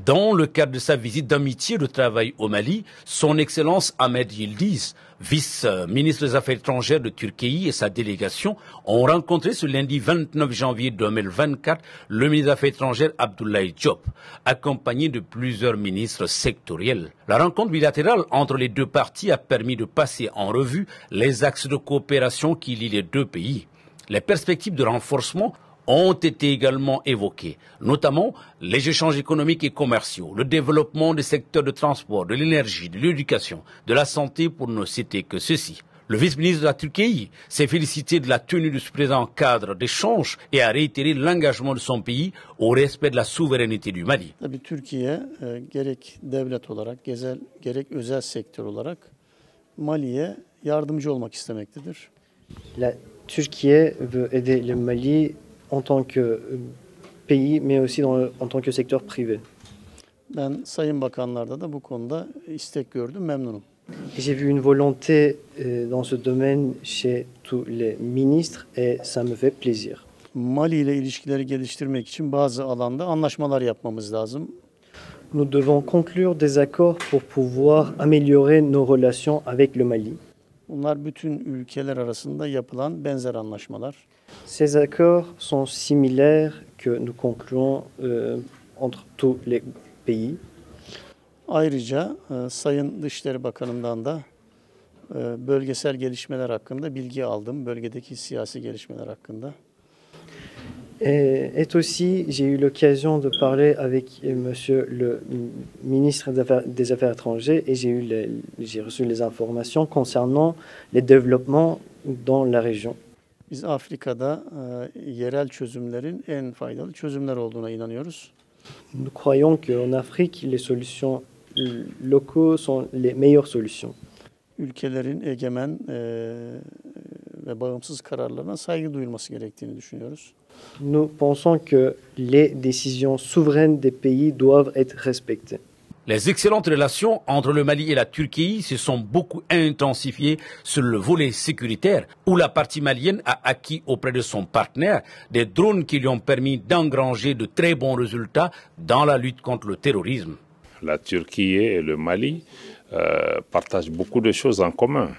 Dans le cadre de sa visite d'amitié de travail au Mali, son Excellence Ahmed Yildiz, vice-ministre des Affaires étrangères de Turquie et sa délégation ont rencontré ce lundi 29 janvier 2024 le ministre des Affaires étrangères Abdoulaye Diop, accompagné de plusieurs ministres sectoriels. La rencontre bilatérale entre les deux parties a permis de passer en revue les axes de coopération qui lient les deux pays. Les perspectives de renforcement ont été également évoqués, notamment les échanges économiques et commerciaux, le développement des secteurs de transport, de l'énergie, de l'éducation, de la santé, pour ne citer que ceci. Le vice-ministre de la Turquie s'est félicité de la tenue de ce présent cadre d'échange et a réitéré l'engagement de son pays au respect de la souveraineté du Mali. Tabii Türkiye gerek devlet olarak gerek özel sektör olarak Mali'ye yardımcı olmak istemektedir. La Turquie veut aider le Mali en tant que pays, mais aussi en tant que secteur privé. Ben Sayın Bakanlarda da bu konuda istek gördüm, memnunum. J'ai vu une volonté dans ce domaine chez tous les ministres et ça me fait plaisir. Mali ile ilişkileri geliştirmek için bazı alanda anlaşmalar yapmamız lazım. Nous devons conclure des accords pour pouvoir améliorer nos relations avec le Mali. Bunlar bütün ülkeler arasında yapılan benzer anlaşmalar. Ces accords sont similaires que nous concluons entre tous les pays. Ayrıca Sayın Dışişleri Bakanı'ndan da bölgesel gelişmeler hakkında bilgi aldım. Bölgedeki siyasi gelişmeler hakkında. Et aussi, j'ai eu l'occasion de parler avec Monsieur le ministre des Affaires étrangères et j'ai reçu les informations concernant les développements dans la région. Biz Afrika'da yerel çözümlerin en faydalı çözümler olduğuna inanıyoruz. Nous croyons qu'en Afrique, les solutions locaux sont les meilleures solutions. Ülkelerin egemen ve bağımsız kararlarına saygı duyulması gerektiğini düşünüyoruz. Nous pensons que les décisions souveraines des pays doivent être respectées. Les excellentes relations entre le Mali et la Turquie se sont beaucoup intensifiées sur le volet sécuritaire, où la partie malienne a acquis auprès de son partenaire des drones qui lui ont permis d'engranger de très bons résultats dans la lutte contre le terrorisme. La Turquie et le Mali partagent beaucoup de choses en commun.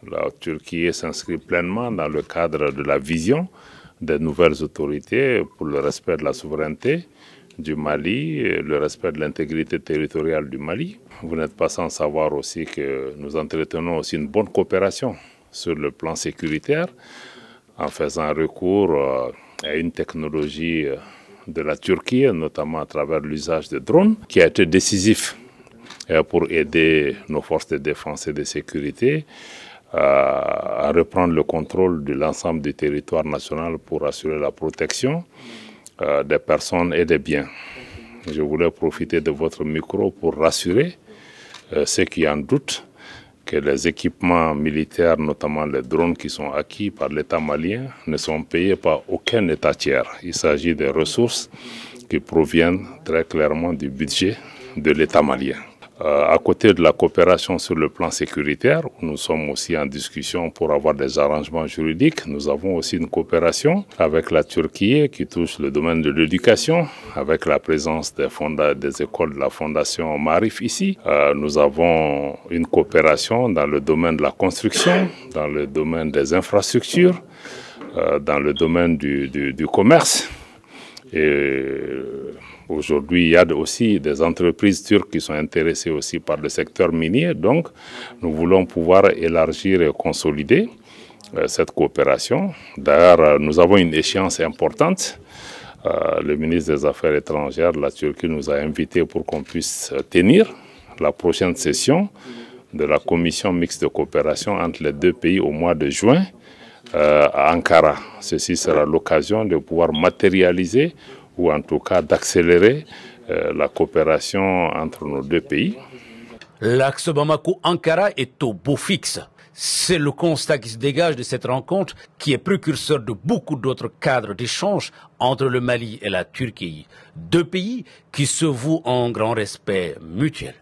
La Turquie s'inscrit pleinement dans le cadre de la vision des nouvelles autorités pour le respect de la souveraineté du Mali, le respect de l'intégrité territoriale du Mali. Vous n'êtes pas sans savoir aussi que nous entretenons aussi une bonne coopération sur le plan sécuritaire en faisant recours à une technologie de la Turquie, notamment à travers l'usage de drones, qui a été décisif pour aider nos forces de défense et de sécurité à reprendre le contrôle de l'ensemble du territoire national pour assurer la protection des personnes et des biens. Je voulais profiter de votre micro pour rassurer ceux qui en doutent que les équipements militaires, notamment les drones qui sont acquis par l'État malien, ne sont payés par aucun État tiers. Il s'agit des ressources qui proviennent très clairement du budget de l'État malien. À côté de la coopération sur le plan sécuritaire, nous sommes aussi en discussion pour avoir des arrangements juridiques. Nous avons aussi une coopération avec la Turquie qui touche le domaine de l'éducation, avec la présence des écoles de la Fondation Marif ici. Nous avons une coopération dans le domaine de la construction, dans le domaine des infrastructures, dans le domaine du commerce. Et aujourd'hui, il y a aussi des entreprises turques qui sont intéressées aussi par le secteur minier. Donc, nous voulons pouvoir élargir et consolider cette coopération. D'ailleurs, nous avons une échéance importante. Le ministre des Affaires étrangères de la Turquie nous a invités pour qu'on puisse tenir la prochaine session de la commission mixte de coopération entre les deux pays au mois de juin à Ankara. Ceci sera l'occasion de pouvoir matérialiser ou en tout cas d'accélérer la coopération entre nos deux pays. L'axe Bamako-Ankara est au beau fixe. C'est le constat qui se dégage de cette rencontre qui est précurseur de beaucoup d'autres cadres d'échange entre le Mali et la Turquie. Deux pays qui se vouent en grand respect mutuel.